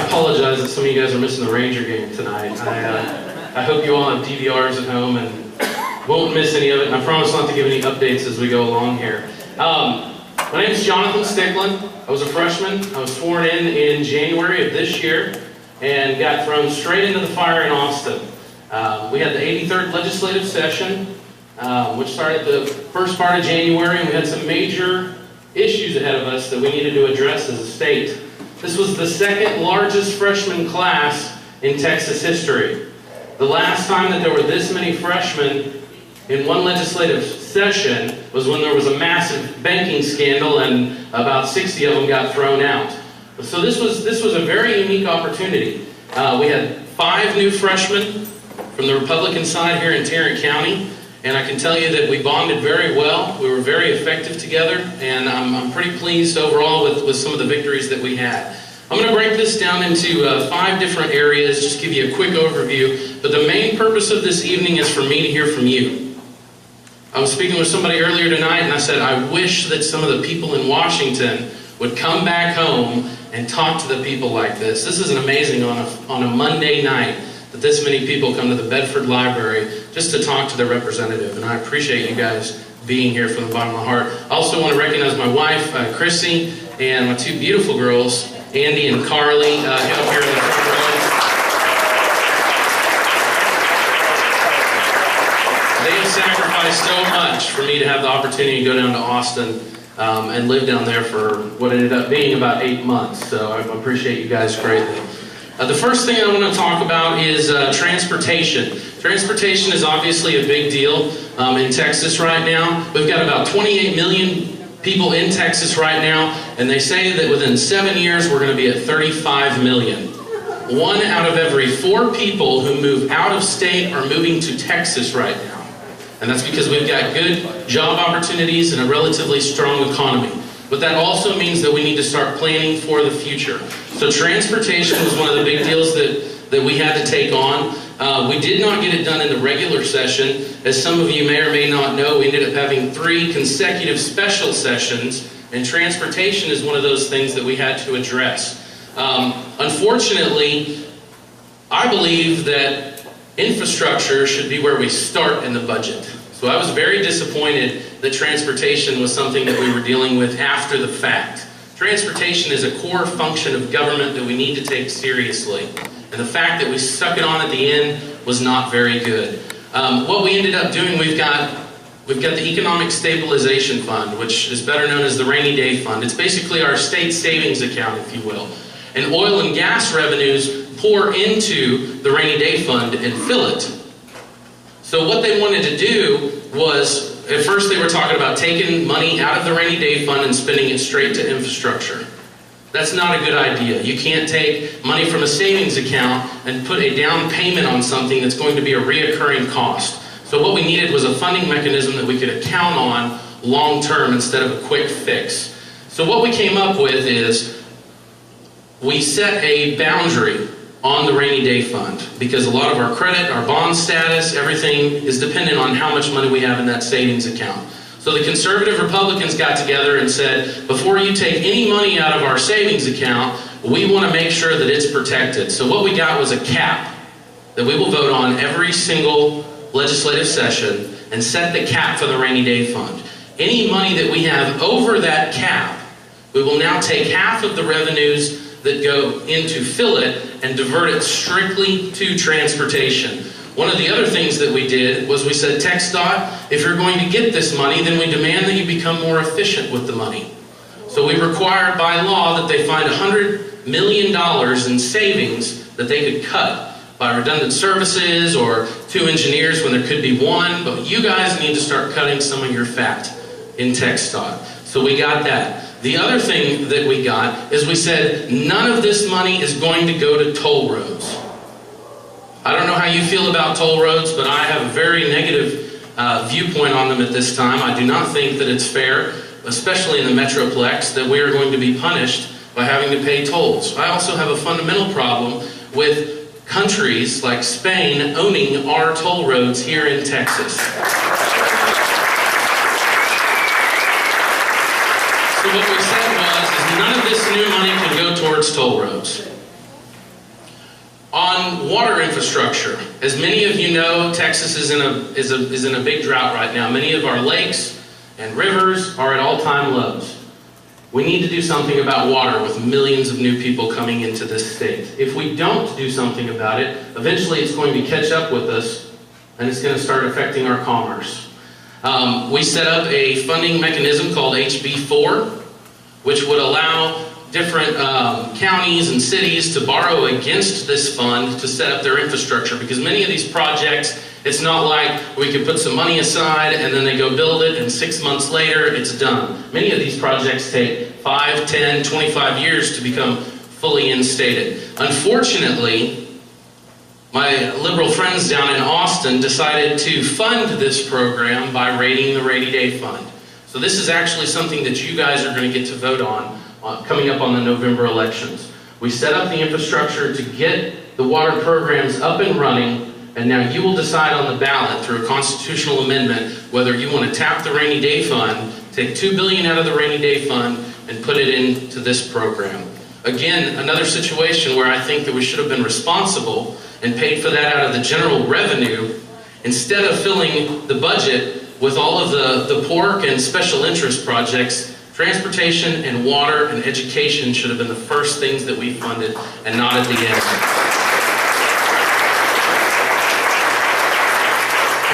apologize that some of you guys are missing the Ranger game tonight. I hope you all have DVRs at home and won't miss any of it, and I promise not to give any updates as we go along here. My name is Jonathan Stickland. I was a freshman. I was sworn in January of this year and got thrown straight into the fire in Austin. We had the 83rd legislative session, which started the first part of January, and we had some major issues ahead of us that we needed to address as a state. This was the second largest freshman class in Texas history. The last time that there were this many freshmen in one legislative session was when there was a massive banking scandal and about 60 of them got thrown out. So this was a very unique opportunity. We had 5 new freshmen from the Republican side here in Tarrant County, and I can tell you that we bonded very well. We were very effective together, and I'm pretty pleased overall with some of the victories that we had. I'm going to break this down into 5 different areas, just give you a quick overview, but the main purpose of this evening is for me to hear from you. I was speaking with somebody earlier tonight, and I said, I wish that some of the people in Washington would come back home and talk to the people like this. This is amazing on a Monday night that this many people come to the Bedford Library just to talk to their representative, and I appreciate you guys being here from the bottom of my heart. I also want to recognize my wife, Chrissy, and my 2 beautiful girls, Andy and Carly, up here in the front row. They have sacrificed so much for me to have the opportunity to go down to Austin and live down there for what ended up being about 8 months. So I appreciate you guys greatly. The first thing I want to talk about is transportation. Transportation is obviously a big deal in Texas right now. We've got about 28 million people in Texas right now, and they say that within 7 years we're going to be at 35 million. 1 out of every 4 people who move out of state are moving to Texas right now. And that's because we've got good job opportunities and a relatively strong economy. But that also means that we need to start planning for the future. So transportation was one of the big deals that we had to take on. We did not get it done in the regular session. As some of you may or may not know, we ended up having 3 consecutive special sessions, and transportation is one of those things that we had to address. Unfortunately, I believe that infrastructure should be where we start in the budget. So I was very disappointed that transportation was something that we were dealing with after the fact. Transportation is a core function of government that we need to take seriously. And the fact that we stuck it on at the end was not very good. What we ended up doing, we've got the Economic Stabilization Fund, which is better known as the Rainy Day Fund. It's basically our state savings account, if you will. And oil and gas revenues pour into the Rainy Day Fund and fill it. So what they wanted to do was, at first they were talking about taking money out of the Rainy Day Fund and spending it straight to infrastructure. That's not a good idea. You can't take money from a savings account and put a down payment on something that's going to be a reoccurring cost. So what we needed was a funding mechanism that we could count on long term instead of a quick fix. So what we came up with is we set a boundary on the Rainy Day Fund, because a lot of our credit, our bond status, everything is dependent on how much money we have in that savings account. So the conservative Republicans got together and said, before you take any money out of our savings account, we want to make sure that it's protected. So what we got was a cap that we will vote on every single legislative session and set the cap for the Rainy Day Fund. Any money that we have over that cap, we will now take half of the revenues that go in to fill it and divert it strictly to transportation. One of the other things that we did was we said, TxDOT, if you're going to get this money, then we demand that you become more efficient with the money. So we required by law that they find $100 million in savings that they could cut by redundant services or 2 engineers when there could be 1, but you guys need to start cutting some of your fat in TxDOT. So we got that. The other thing that we got is we said, none of this money is going to go to toll roads. I don't know how you feel about toll roads, but I have a very negative viewpoint on them at this time. I do not think that it's fair, especially in the Metroplex, that we are going to be punished by having to pay tolls. I also have a fundamental problem with countries like Spain owning our toll roads here in Texas. So what we said was, is none of this new money can go towards toll roads. On water infrastructure, as many of you know, Texas is in a big drought right now. Many of our lakes and rivers are at all-time lows. We need to do something about water with millions of new people coming into this state. If we don't do something about it, eventually it's going to catch up with us, and it's going to start affecting our commerce. We set up a funding mechanism called HB4, which would allow different counties and cities to borrow against this fund to set up their infrastructure, because many of these projects, it's not like we can put some money aside and then they go build it and 6 months later it's done. Many of these projects take 5, 10, 25 years to become fully instated. Unfortunately, my liberal friends down in Austin decided to fund this program by raiding the rainy day fund. So this is actually something that you guys are going to get to vote on coming up on the November elections. We set up the infrastructure to get the water programs up and running, and now you will decide on the ballot through a constitutional amendment whether you want to tap the rainy day fund, take $2 billion out of the rainy day fund, and put it into this program. Again, another situation where I think that we should have been responsible and paid for that out of the general revenue instead of filling the budget with all of the pork and special interest projects. Transportation and water and education should have been the first things that we funded and not at the end.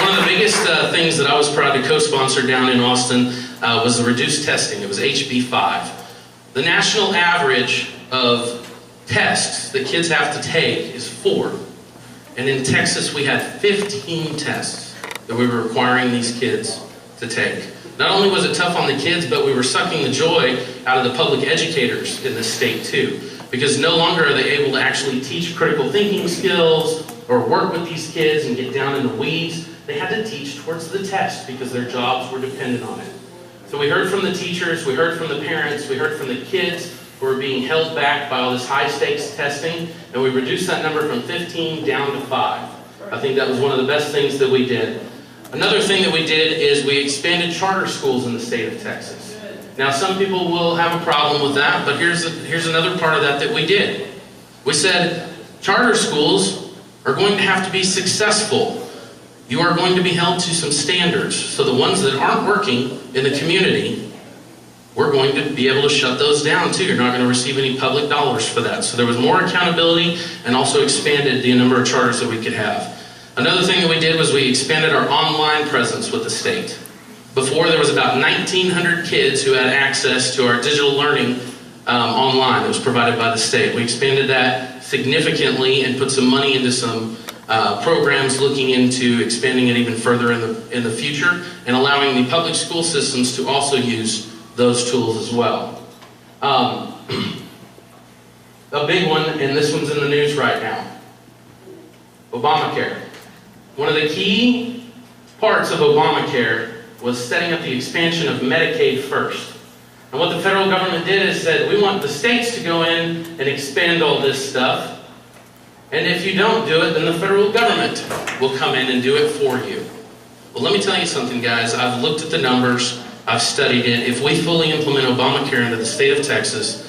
One of the biggest things that I was proud to co-sponsor down in Austin was the reduced testing. It was HB5. The national average of tests that kids have to take is 4. And in Texas, we had 15 tests that we were requiring these kids to take. Not only was it tough on the kids, but we were sucking the joy out of the public educators in this state too, because no longer are they able to actually teach critical thinking skills or work with these kids and get down in the weeds. They had to teach towards the test because their jobs were dependent on it. So we heard from the teachers, we heard from the parents, we heard from the kids who were being held back by all this high stakes testing, and we reduced that number from 15 down to 5. I think that was one of the best things that we did. Another thing that we did is we expanded charter schools in the state of Texas. Now, some people will have a problem with that, but here's another part of that we did. We said charter schools are going to have to be successful. You are going to be held to some standards. So the ones that aren't working in the community, we're going to be able to shut those down too. You're not going to receive any public dollars for that. So there was more accountability and also expanded the number of charters that we could have. Another thing that we did was we expanded our online presence with the state. Before, there was about 1,900 kids who had access to our digital learning online that was provided by the state. We expanded that significantly and put some money into some programs looking into expanding it even further in the future and allowing the public school systems to also use those tools as well. A big one, and this one's in the news right now, Obamacare. One of the key parts of Obamacare was setting up the expansion of Medicaid first. And what the federal government did is said, we want the states to go in and expand all this stuff. And if you don't do it, then the federal government will come in and do it for you. Well, let me tell you something, guys. I've looked at the numbers. I've studied it. If we fully implement Obamacare into the state of Texas,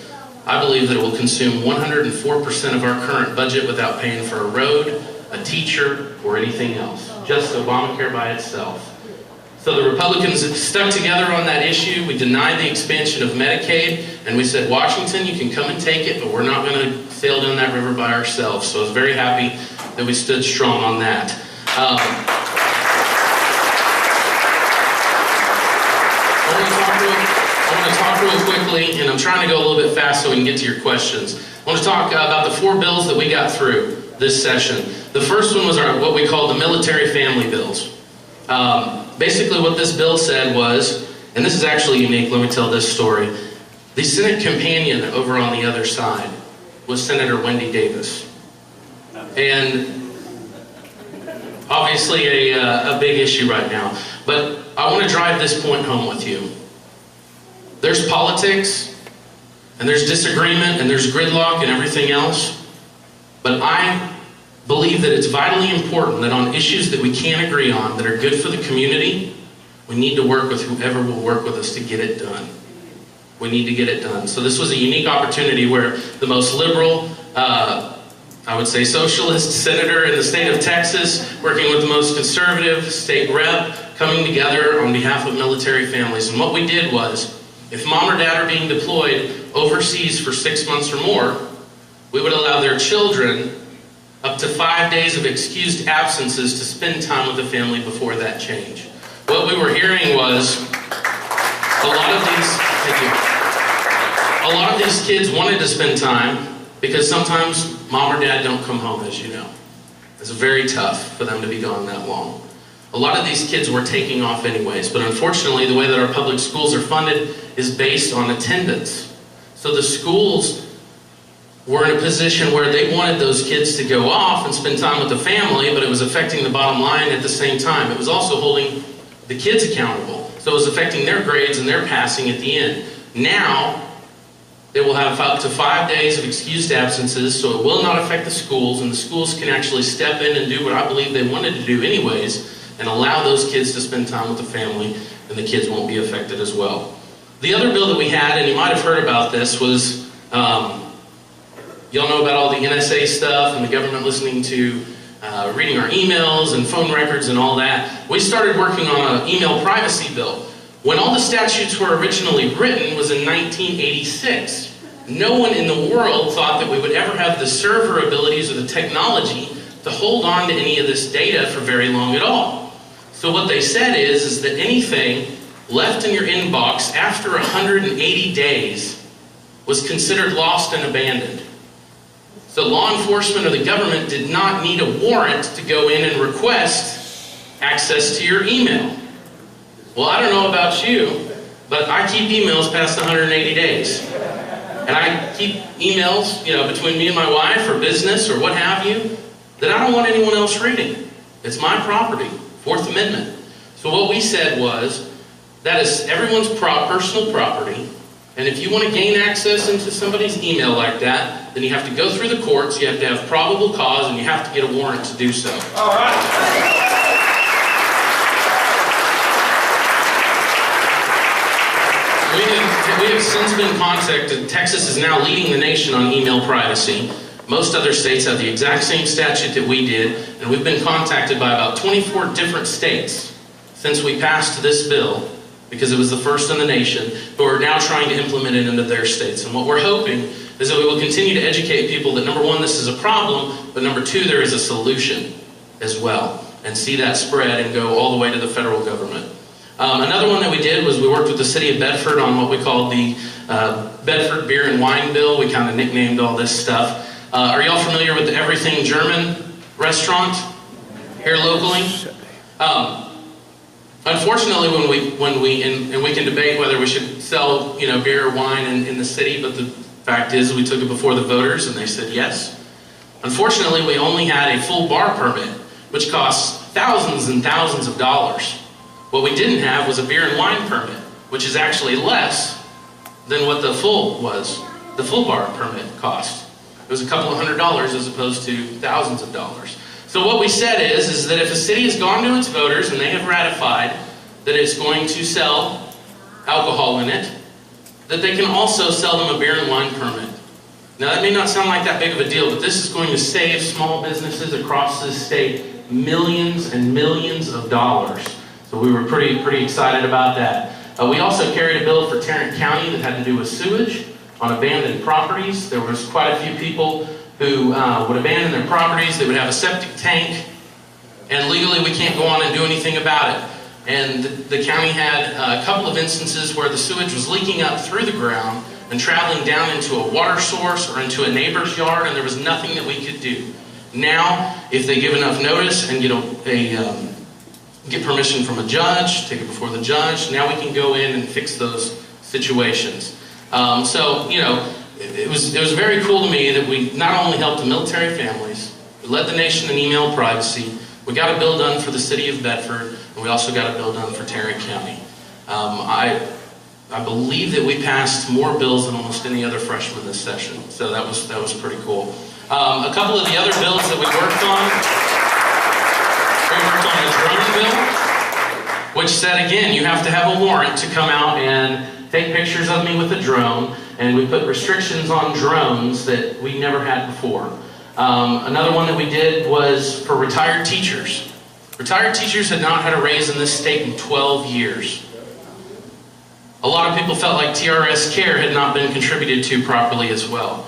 I believe that it will consume 104% of our current budget without paying for a road, a teacher, or anything else. Just Obamacare by itself. So the Republicans stuck together on that issue. We denied the expansion of Medicaid, and we said, Washington, you can come and take it, but we're not going to sail down that river by ourselves. So I was very happy that we stood strong on that. I want to talk real quickly, and I'm trying to go a little bit fast so we can get to your questions. I want to talk about the 4 bills that we got through this session. The first one was what we call the military family bills. Basically what this bill said was, and this is actually unique, let me tell this story. The Senate companion over on the other side was Senator Wendy Davis. And obviously a big issue right now. But I want to drive this point home with you. There's politics, and there's disagreement, and there's gridlock and everything else. But I believe that it's vitally important that on issues that we can't agree on, that are good for the community, we need to work with whoever will work with us to get it done. We need to get it done. So this was a unique opportunity where the most liberal I would say, socialist senator in the state of Texas, working with the most conservative state rep, coming together on behalf of military families. And what we did was, if mom or dad are being deployed overseas for 6 months or more, we would allow their children up to 5 days of excused absences to spend time with the family before that change. What we were hearing was a lot of these kids wanted to spend time because sometimes mom or dad don't come home, as you know. It's very tough for them to be gone that long. A lot of these kids were taking off anyways, but unfortunately the way that our public schools are funded is based on attendance. So the schools were in a position where they wanted those kids to go off and spend time with the family, but it was affecting the bottom line at the same time. It was also holding the kids accountable. So it was affecting their grades and their passing at the end. Now, they will have up to 5 days of excused absences, so it will not affect the schools, and the schools can actually step in and do what I believe they wanted to do anyways, and allow those kids to spend time with the family, and the kids won't be affected as well. The other bill that we had, and you might have heard about this, was, y'all know about all the NSA stuff and the government listening to, reading our emails and phone records and all that. We started working on an email privacy bill. When all the statutes were originally written was in 1986. No one in the world thought that we would ever have the server abilities or the technology to hold on to any of this data for very long at all. So what they said is that anything left in your inbox after 180 days was considered lost and abandoned. So law enforcement or the government did not need a warrant to go in and request access to your email. Well, I don't know about you, but I keep emails past 180 days. And I keep emails, between me and my wife or business or what have you, that I don't want anyone else reading. It's my property, Fourth Amendment. So what we said was, that is everyone's personal property, and if you want to gain access into somebody's email like that, then you have to go through the courts, you have to have probable cause, and you have to get a warrant to do so. All right. We have since been contacted. Texas is now leading the nation on email privacy. Most other states have the exact same statute that we did, and we've been contacted by about 24 different states since we passed this bill, because it was the first in the nation, who are now trying to implement it into their states. And what we're hoping is that we will continue to educate people that, number one, this is a problem, but number two, there is a solution as well, and see that spread and go all the way to the federal government. Another one that we did was we worked with the city of Bedford on what we called the Bedford Beer and Wine Bill. We kind of nicknamed all this stuff. Are y'all familiar with the Everything German restaurant here locally? Unfortunately, when we can debate whether we should sell beer or wine in the city, but the fact is we took it before the voters and they said yes. Unfortunately, we only had a full bar permit, which costs thousands and thousands of dollars. What we didn't have was a beer and wine permit, which is actually less than what the full bar permit cost. It was a couple of $100s as opposed to thousands of dollars. So what we said is that if a city has gone to its voters and they have ratified that it's going to sell alcohol in it, that they can also sell them a beer and wine permit. Now that may not sound like that big of a deal, but this is going to save small businesses across this state millions and millions of dollars. So we were pretty excited about that. We also carried a bill for Tarrant County that had to do with sewage on abandoned properties. There was quite a few people who would abandon their properties. They would have a septic tank, and legally we can't go on and do anything about it. And the county had a couple of instances where the sewage was leaking up through the ground and traveling down into a water source or into a neighbor's yard, and there was nothing that we could do. Now, if they give enough notice and get permission from a judge, take it before the judge, now we can go in and fix those situations. It was very cool to me that we not only helped the military families, we led the nation in email privacy, we got a bill done for the city of Bedford, and we also got a bill done for Tarrant County. I believe that we passed more bills than almost any other freshman this session, so that was pretty cool. A couple of the other bills that we worked on a drone bill, which said, again, you have to have a warrant to come out and take pictures of me with a drone, and we put restrictions on drones that we never had before. Another one that we did was for retired teachers. Retired teachers had not had a raise in this state in 12 years. A lot of people felt like TRS Care had not been contributed to properly as well.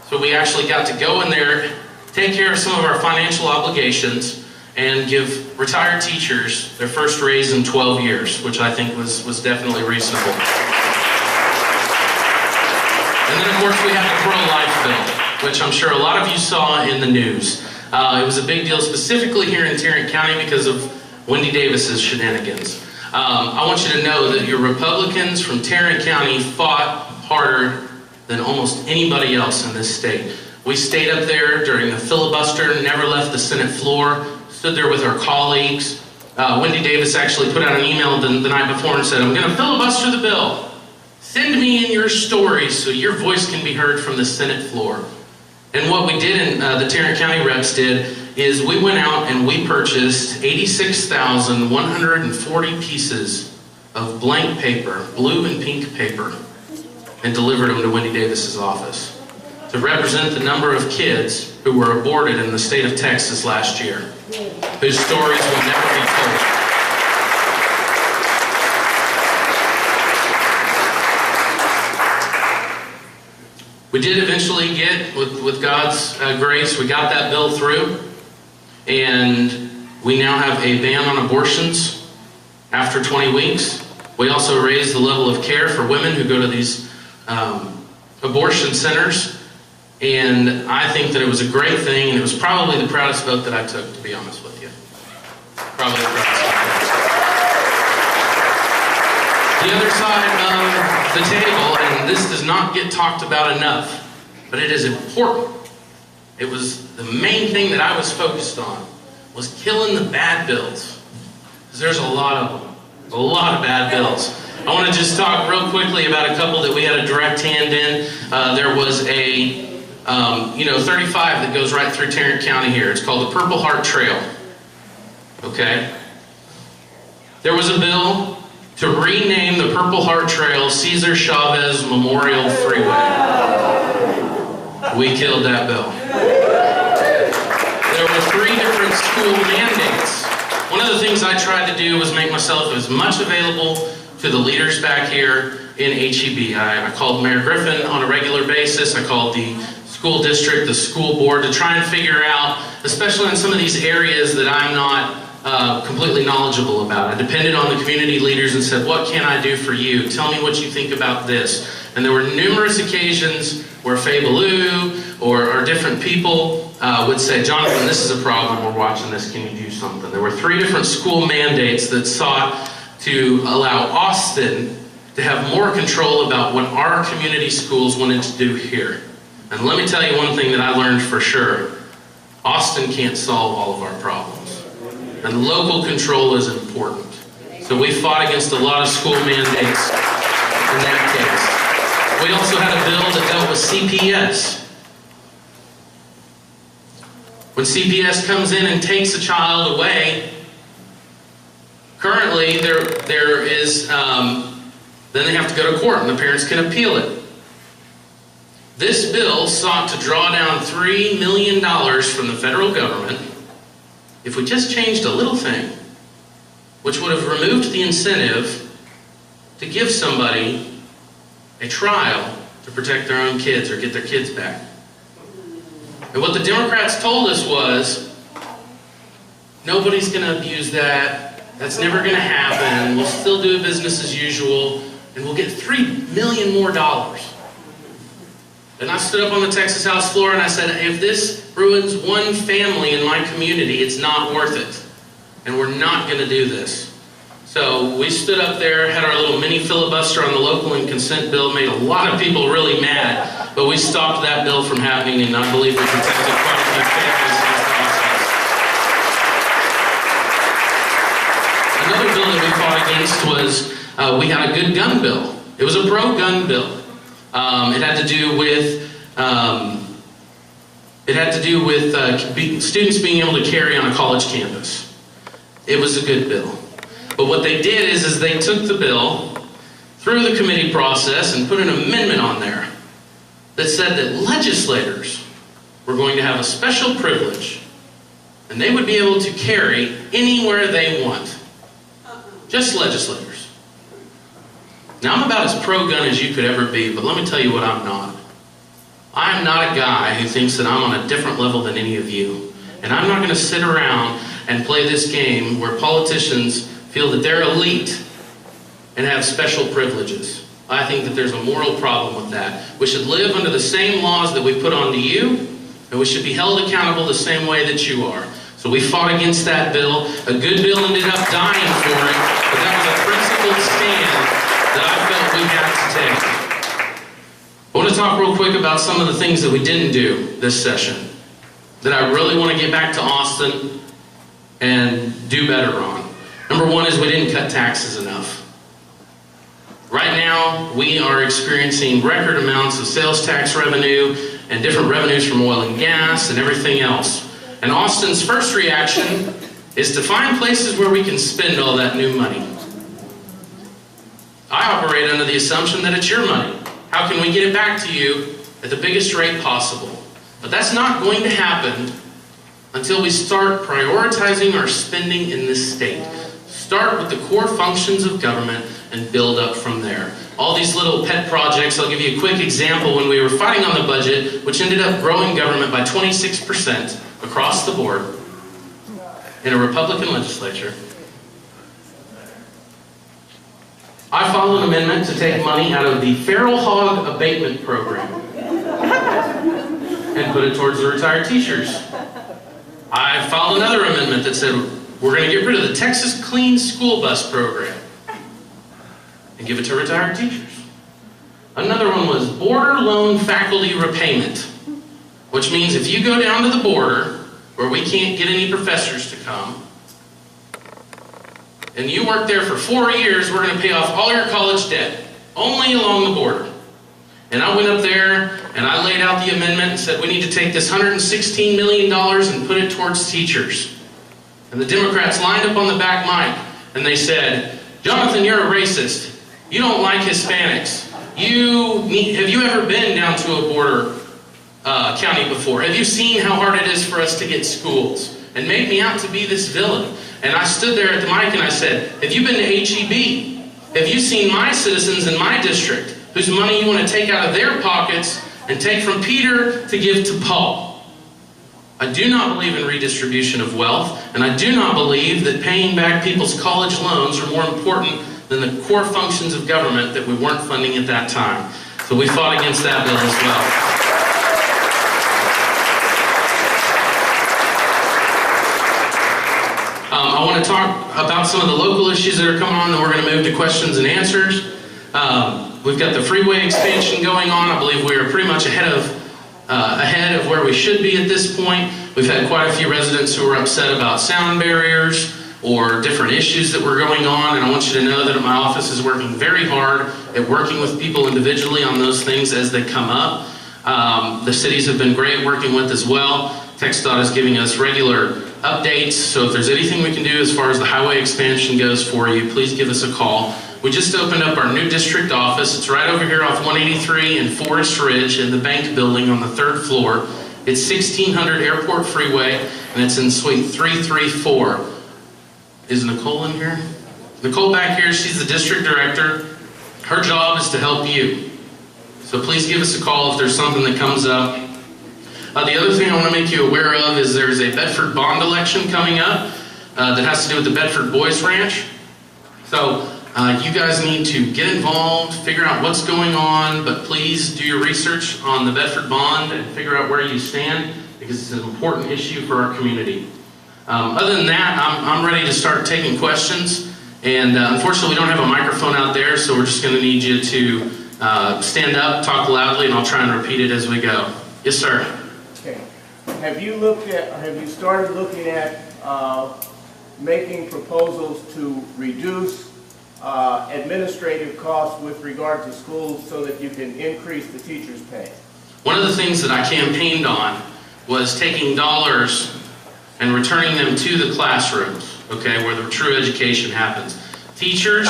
So we actually got to go in there, take care of some of our financial obligations, and give retired teachers their first raise in 12 years, which I think was definitely reasonable. And then of course we have the pro-life bill, which I'm sure a lot of you saw in the news. It was a big deal specifically here in Tarrant County because of Wendy Davis's shenanigans. I want you to know that your Republicans from Tarrant County fought harder than almost anybody else in this state. We stayed up there during the filibuster, never left the Senate floor, stood there with our colleagues. Wendy Davis actually put out an email the night before and said, "I'm going to filibuster the bill. Send me in your stories so your voice can be heard from the Senate floor." And what we did, and the Tarrant County reps did, is we went out and we purchased 86,140 pieces of blank paper, blue and pink paper, and delivered them to Wendy Davis's office to represent the number of kids who were aborted in the state of Texas last year, whose stories will never be told. We did eventually get, with God's grace, we got that bill through, and we now have a ban on abortions after 20 weeks. We also raised the level of care for women who go to these abortion centers, and I think that it was a great thing, and it was probably the proudest vote that I took, to be honest with you. Probably the proudest vote. The other side of the table, and this does not get talked about enough, but it is important. It was the main thing that I was focused on, was killing the bad bills. Because there's a lot of them. A lot of bad bills. I want to just talk real quickly about a couple that we had a direct hand in. There was a 35 that goes right through Tarrant County here. It's called the Purple Heart Trail. Okay? There was a bill to rename the Purple Heart Trail Cesar Chavez Memorial Freeway. We killed that bill. There were 3 different school mandates. One of the things I tried to do was make myself as much available to the leaders back here in HEB. I called Mayor Griffin on a regular basis. I called the school district, the school board, to try and figure out, especially in some of these areas that I'm not completely knowledgeable about. I depended on the community leaders and said, "What can I do for you? Tell me what you think about this." And there were numerous occasions where Faye Ballou or different people would say, "Jonathan, this is a problem. We're watching this. Can you do something?" There were 3 different school mandates that sought to allow Austin to have more control about what our community schools wanted to do here. And let me tell you one thing that I learned for sure. Austin can't solve all of our problems. And local control is important. So we fought against a lot of school mandates in that case. We also had a bill that dealt with CPS. When CPS comes in and takes a child away, currently there is, then they have to go to court and the parents can appeal it. This bill sought to draw down $3 million from the federal government if we just changed a little thing, which would have removed the incentive to give somebody a trial to protect their own kids or get their kids back. And what the Democrats told us was, nobody's going to abuse that. That's never going to happen. We'll still do business as usual, and we'll get $3 million more. And I stood up on the Texas House floor and I said, if this ruins one family in my community, it's not worth it. And we're not going to do this. So we stood up there, had our little mini filibuster on the local and consent bill, made a lot of people really mad, but we stopped that bill from happening, and I believe we protected quite a few families in the process. Another bill that we fought against was, we had a good gun bill. It was a pro-gun bill. It had to do with students being able to carry on a college campus. It was a good bill. But what they did is they took the bill through the committee process and put an amendment on there that said that legislators were going to have a special privilege, and they would be able to carry anywhere they want. Just legislators. Now, I'm about as pro-gun as you could ever be, but let me tell you what I'm not. I'm not a guy who thinks that I'm on a different level than any of you. And I'm not going to sit around and play this game where politicians feel that they're elite and have special privileges. I think that there's a moral problem with that. We should live under the same laws that we put onto you, and we should be held accountable the same way that you are. So we fought against that bill. A good bill ended up dying for it, but that was a principled stand that I felt we had to take. I want to talk real quick about some of the things that we didn't do this session that I really want to get back to Austin and do better on. Number one is we didn't cut taxes enough. Right now, we are experiencing record amounts of sales tax revenue and different revenues from oil and gas and everything else. And Austin's first reaction is to find places where we can spend all that new money. I operate under the assumption that it's your money. How can we get it back to you at the biggest rate possible? But that's not going to happen until we start prioritizing our spending in this state. Start with the core functions of government and build up from there. All these little pet projects, I'll give you a quick example. When we were fighting on the budget, which ended up growing government by 26% across the board in a Republican legislature, I filed an amendment to take money out of the feral hog abatement program and put it towards the retired teachers. I filed another amendment that said we're going to get rid of the Texas Clean School Bus program and give it to retired teachers. Another one was border loan faculty repayment, which means if you go down to the border where we can't get any professors to come, and you work there for 4 years, we're going to pay off all your college debt, only along the border. And I went up there and I laid out the amendment and said we need to take this $116 million and put it towards teachers. And the Democrats lined up on the back mic and they said, Jonathan, you're a racist. You don't like Hispanics. Have you ever been down to a border county before? Have you seen how hard it is for us to get schools? And made me out to be this villain. And I stood there at the mic and I said, have you been to HEB? Have you seen my citizens in my district whose money you want to take out of their pockets and take from Peter to give to Paul? I do not believe in redistribution of wealth, and I do not believe that paying back people's college loans are more important than the core functions of government that we weren't funding at that time. So we fought against that bill as well. I want to talk about some of the local issues that are coming on, and we're going to move to questions and answers. We've got the freeway expansion going on. I believe we are pretty much ahead of where we should be at this point. We've had quite a few residents who are upset about sound barriers or different issues that were going on, and I want you to know that my office is working very hard at working with people individually on those things as they come up. The cities have been great working with as well. TxDOT is giving us regular updates, so if there's anything we can do as far as the highway expansion goes for you, please give us a call. We just opened up our new district office. It's right over here off 183 in Forest Ridge in the bank building on the 3rd floor. It's 1600 Airport Freeway, and it's in suite 334. Is Nicole in here? Nicole back here, she's the district director. Her job is to help you. So please give us a call if there's something that comes up. The other thing I want to make you aware of is there's a Bedford bond election coming up that has to do with the Bedford Boys Ranch. So you guys need to get involved, figure out what's going on, but please do your research on the Bedford bond and figure out where you stand, because it's an important issue for our community. Other than that, I'm ready to start taking questions, and unfortunately we don't have a microphone out there, so we're just going to need you to stand up, talk loudly, and I'll try and repeat it as we go. Yes, sir. Okay. Have you started looking at making proposals to reduce administrative costs with regard to schools so that you can increase the teachers' pay? One of the things that I campaigned on was taking dollars and returning them to the classrooms, okay, where the true education happens. Teachers,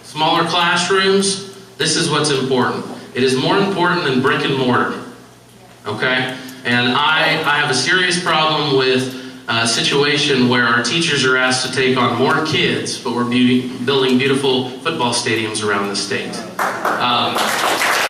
smaller classrooms, this is what's important. It is more important than brick and mortar, okay? And I have a serious problem with a situation where our teachers are asked to take on more kids, but we're building beautiful football stadiums around the state.